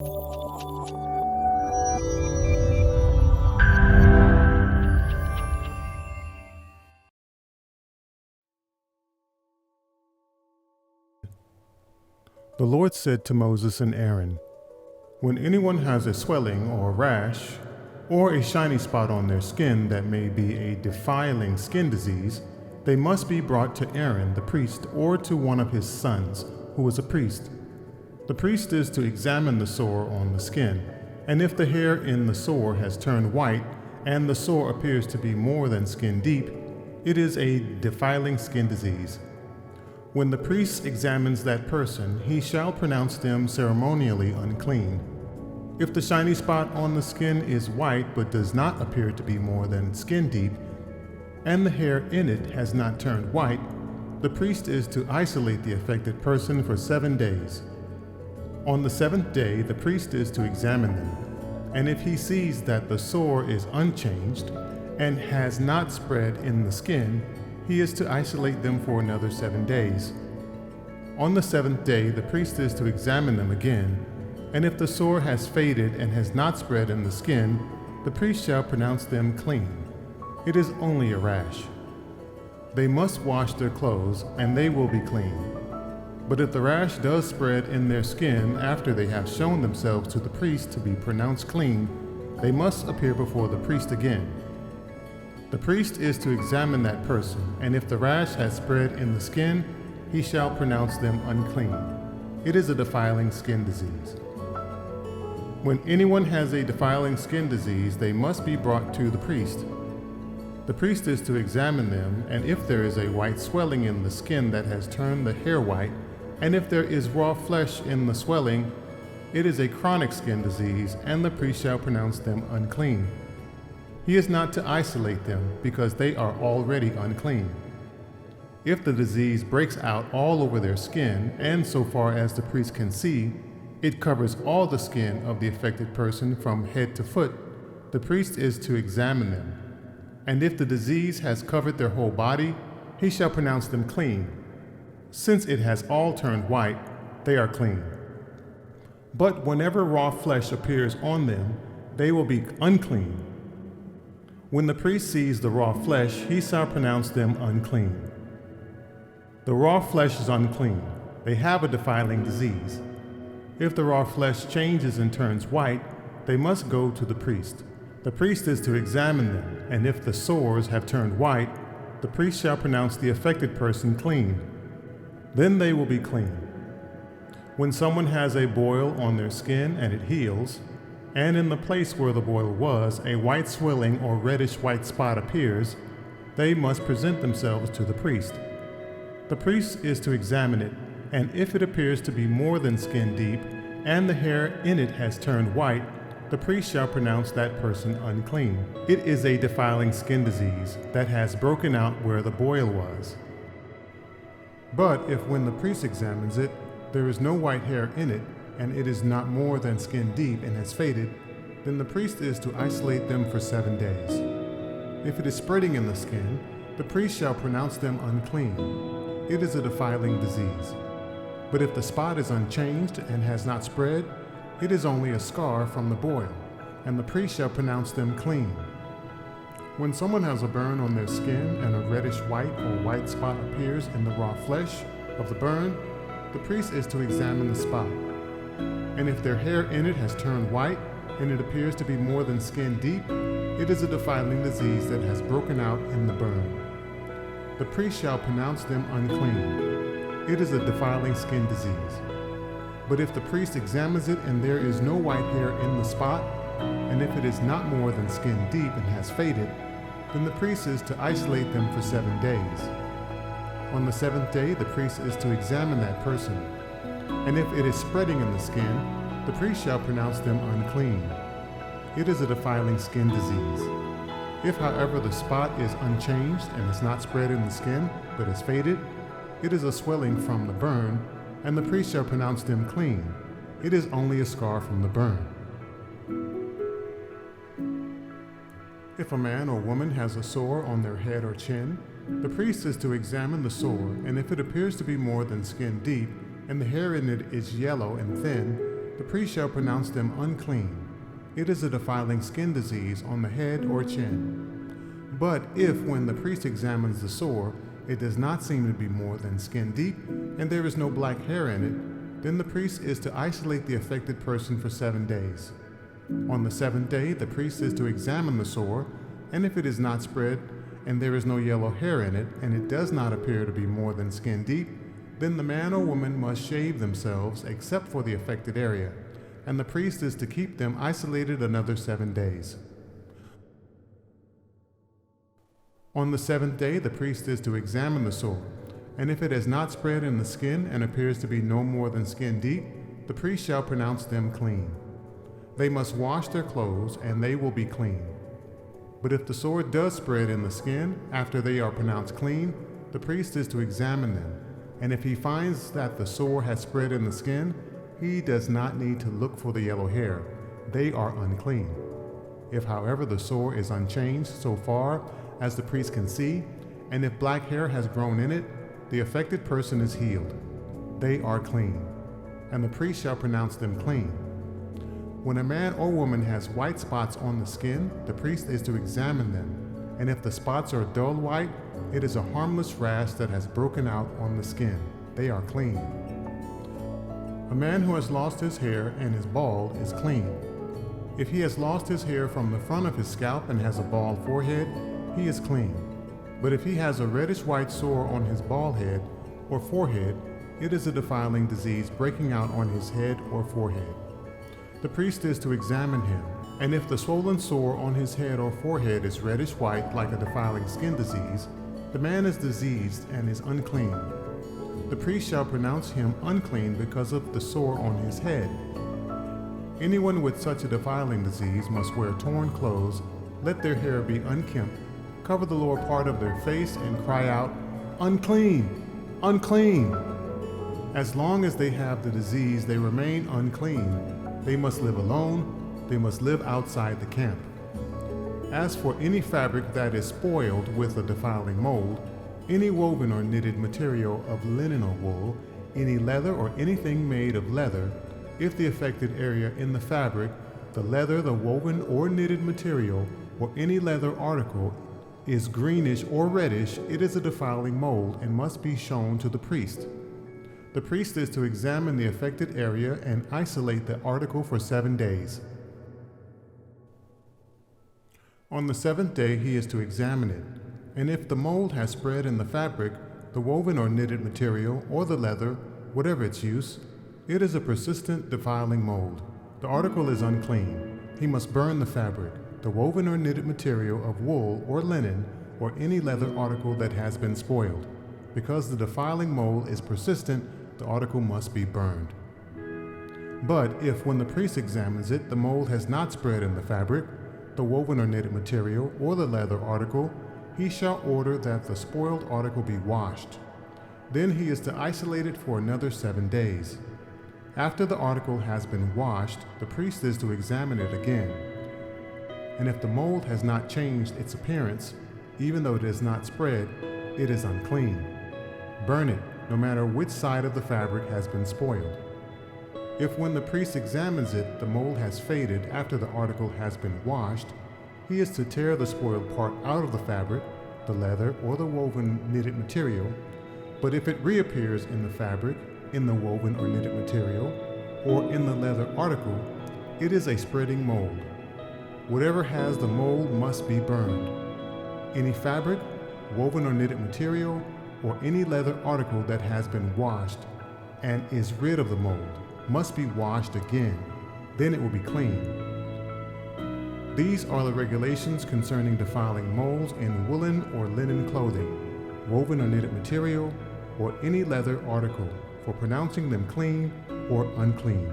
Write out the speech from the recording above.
The Lord said to Moses and Aaron, "When anyone has a swelling or a rash, or a shiny spot on their skin that may be a defiling skin disease, they must be brought to Aaron the priest or to one of his sons, who is a priest. The priest is to examine the sore on the skin, and if the hair in the sore has turned white, and the sore appears to be more than skin deep, it is a defiling skin disease. When the priest examines that person, he shall pronounce them ceremonially unclean. If the shiny spot on the skin is white but does not appear to be more than skin deep, and the hair in it has not turned white, the priest is to isolate the affected person for 7 days. On the 7th day, the priest is to examine them, and if he sees that the sore is unchanged and has not spread in the skin, he is to isolate them for another 7 days. On the 7th day, the priest is to examine them again, and if the sore has faded and has not spread in the skin, the priest shall pronounce them clean. It is only a rash. They must wash their clothes, and they will be clean. But if the rash does spread in their skin after they have shown themselves to the priest to be pronounced clean, they must appear before the priest again. The priest is to examine that person, and if the rash has spread in the skin, he shall pronounce them unclean. It is a defiling skin disease. When anyone has a defiling skin disease, they must be brought to the priest. The priest is to examine them, and if there is a white swelling in the skin that has turned the hair white, and if there is raw flesh in the swelling, it is a chronic skin disease, and the priest shall pronounce them unclean. He is not to isolate them, because they are already unclean. If the disease breaks out all over their skin, and so far as the priest can see, it covers all the skin of the affected person from head to foot, the priest is to examine them. And if the disease has covered their whole body, he shall pronounce them clean. Since it has all turned white, they are clean. But whenever raw flesh appears on them, they will be unclean. When the priest sees the raw flesh, he shall pronounce them unclean. The raw flesh is unclean. They have a defiling disease. If the raw flesh changes and turns white, they must go to the priest. The priest is to examine them, and if the sores have turned white, the priest shall pronounce the affected person clean. Then they will be clean. When someone has a boil on their skin and it heals, and in the place where the boil was, a white swelling or reddish white spot appears, they must present themselves to the priest. The priest is to examine it, and if it appears to be more than skin deep, and the hair in it has turned white, the priest shall pronounce that person unclean. It is a defiling skin disease that has broken out where the boil was. But if when the priest examines it, there is no white hair in it, and it is not more than skin deep and has faded, then the priest is to isolate them for 7 days. If it is spreading in the skin, the priest shall pronounce them unclean. It is a defiling disease. But if the spot is unchanged and has not spread, it is only a scar from the boil, and the priest shall pronounce them clean. When someone has a burn on their skin and a reddish white or white spot appears in the raw flesh of the burn, the priest is to examine the spot. And if their hair in it has turned white, and it appears to be more than skin deep, it is a defiling disease that has broken out in the burn. The priest shall pronounce them unclean. It is a defiling skin disease. But if the priest examines it and there is no white hair in the spot, and if it is not more than skin deep and has faded, then the priest is to isolate them for 7 days. On the 7th day, the priest is to examine that person, and if it is spreading in the skin, the priest shall pronounce them unclean. It is a defiling skin disease. If, however, the spot is unchanged and has not spread in the skin, but has faded, it is a swelling from the burn, and the priest shall pronounce them clean. It is only a scar from the burn. If a man or woman has a sore on their head or chin, the priest is to examine the sore, and if it appears to be more than skin deep, and the hair in it is yellow and thin, the priest shall pronounce them unclean. It is a defiling skin disease on the head or chin. But if, when the priest examines the sore, it does not seem to be more than skin deep, and there is no black hair in it, then the priest is to isolate the affected person for 7 days. On the 7th day, the priest is to examine the sore, and if it is not spread, and there is no yellow hair in it, and it does not appear to be more than skin deep, then the man or woman must shave themselves except for the affected area, and the priest is to keep them isolated another 7 days. On the 7th day, the priest is to examine the sore, and if it has not spread in the skin and appears to be no more than skin deep, the priest shall pronounce them clean. They must wash their clothes, and they will be clean. But if the sore does spread in the skin after they are pronounced clean, the priest is to examine them, and if he finds that the sore has spread in the skin, he does not need to look for the yellow hair. They are unclean. If, however, the sore is unchanged so far as the priest can see, and if black hair has grown in it, the affected person is healed. They are clean, and the priest shall pronounce them clean. When a man or woman has white spots on the skin, the priest is to examine them, and if the spots are dull white, it is a harmless rash that has broken out on the skin. They are clean. A man who has lost his hair and is bald is clean. If he has lost his hair from the front of his scalp and has a bald forehead, he is clean. But if he has a reddish-white sore on his bald head or forehead, it is a defiling disease breaking out on his head or forehead. The priest is to examine him, and if the swollen sore on his head or forehead is reddish-white like a defiling skin disease, the man is diseased and is unclean. The priest shall pronounce him unclean because of the sore on his head. Anyone with such a defiling disease must wear torn clothes, let their hair be unkempt, cover the lower part of their face, and cry out, "Unclean! Unclean!" As long as they have the disease, they remain unclean. They must live alone. They must live outside the camp. As for any fabric that is spoiled with a defiling mold, any woven or knitted material of linen or wool, any leather or anything made of leather, if the affected area in the fabric, the leather, the woven or knitted material, or any leather article is greenish or reddish, it is a defiling mold and must be shown to the priest. The priest is to examine the affected area and isolate the article for 7 days. On the 7th day he is to examine it, and if the mold has spread in the fabric, the woven or knitted material, or the leather, whatever its use, it is a persistent defiling mold. The article is unclean. He must burn the fabric, the woven or knitted material of wool or linen, or any leather article that has been spoiled. Because the defiling mold is persistent, the article must be burned. But if, when the priest examines it, the mold has not spread in the fabric, the woven or knitted material, or the leather article, he shall order that the spoiled article be washed. Then he is to isolate it for another 7 days. After the article has been washed, the priest is to examine it again. And if the mold has not changed its appearance, even though it is not spread, it is unclean. Burn it, no matter which side of the fabric has been spoiled. If, when the priest examines it, the mold has faded after the article has been washed, he is to tear the spoiled part out of the fabric, the leather, or the woven knitted material. But if it reappears in the fabric, in the woven or knitted material, or in the leather article, it is a spreading mold. Whatever has the mold must be burned. Any fabric, woven or knitted material, or any leather article that has been washed and is rid of the mold must be washed again. Then it will be clean. These are the regulations concerning defiling molds in woolen or linen clothing, woven or knitted material, or any leather article, for pronouncing them clean or unclean.